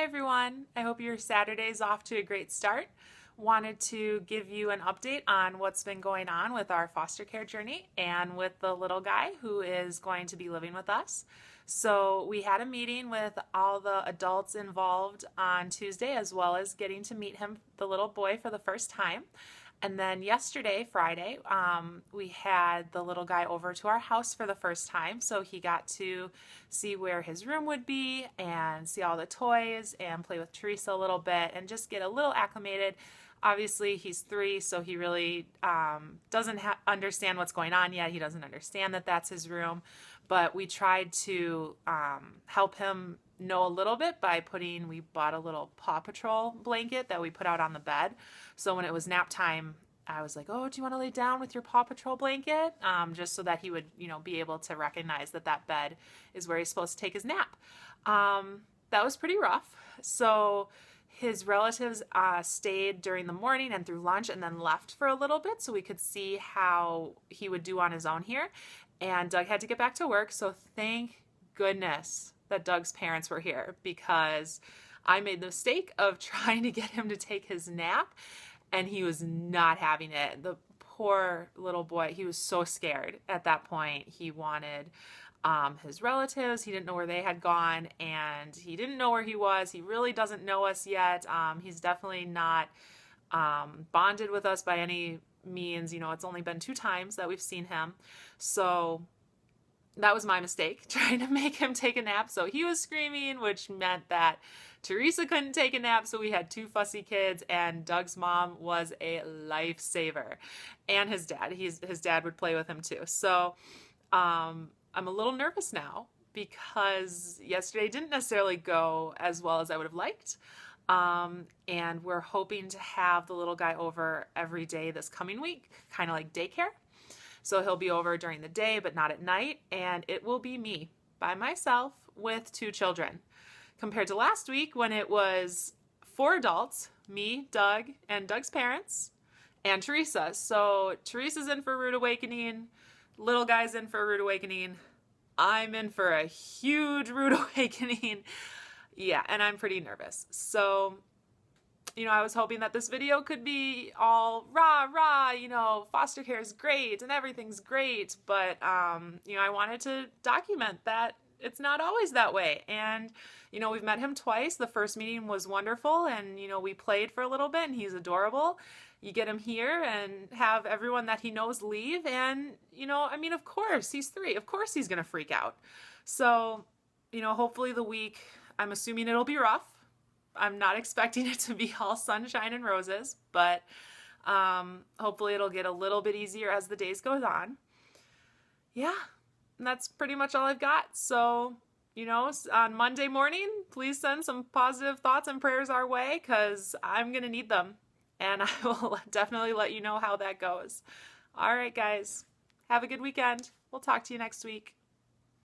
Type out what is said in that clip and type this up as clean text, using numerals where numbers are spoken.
Hi everyone, I hope your Saturday's off to a great start. Wanted to give you an update on what's been going on with our foster care journey and with the little guy who is going to be living with us. So we had a meeting with all the adults involved on Tuesday, as well as getting to meet him, the little boy, for the first time. And then yesterday, Friday, we had the little guy over to our house for the first time. So he got to see where his room would be and see all the toys and play with Teresa a little bit and just get a little acclimated. Obviously, he's 3, so he really doesn't understand what's going on yet. He doesn't understand that that's his room. But we tried to help him know a little bit by we bought a little Paw Patrol blanket that we put out on the bed. So when it was nap time, I was like, oh, do you want to lay down with your Paw Patrol blanket? Just so that he would, be able to recognize that that bed is where he's supposed to take his nap. That was pretty rough. So his relatives stayed during the morning and through lunch and then left for a little bit so we could see how he would do on his own here. And Doug had to get back to work, so thank goodness that Doug's parents were here, because I made the mistake of trying to get him to take his nap and he was not having it. The poor little boy, he was so scared at that point. He wanted his relatives. He didn't know where they had gone, and he didn't know where he was. He really doesn't know us yet. He's definitely not bonded with us by any means. It's only been 2 times that we've seen him. So that was my mistake, trying to make him take a nap. So he was screaming, which meant that Teresa couldn't take a nap. So we had 2 fussy kids, and Doug's mom was a lifesaver. And his dad, his dad would play with him too. So I'm a little nervous now because yesterday didn't necessarily go as well as I would have liked. And we're hoping to have the little guy over every day this coming week, kind of like daycare. So he'll be over during the day, but not at night. And it will be me by myself with 2 children, compared to last week when it was 4 adults, me, Doug, and Doug's parents, and Teresa. So Teresa's in for a rude awakening. Little guy's in for a rude awakening. I'm in for a huge rude awakening. Yeah, and I'm pretty nervous. So I was hoping that this video could be all rah, rah, foster care is great and everything's great. But, I wanted to document that it's not always that way. And, we've met him twice. The first meeting was wonderful. And, we played for a little bit and he's adorable. You get him here and have everyone that he knows leave. And, of course, he's 3. Of course he's going to freak out. So, hopefully the week, I'm assuming it'll be rough. I'm not expecting it to be all sunshine and roses, but hopefully it'll get a little bit easier as the days goes on. Yeah, and that's pretty much all I've got. So, on Monday morning, please send some positive thoughts and prayers our way, because I'm going to need them. And I will definitely let you know how that goes. All right, guys, have a good weekend. We'll talk to you next week.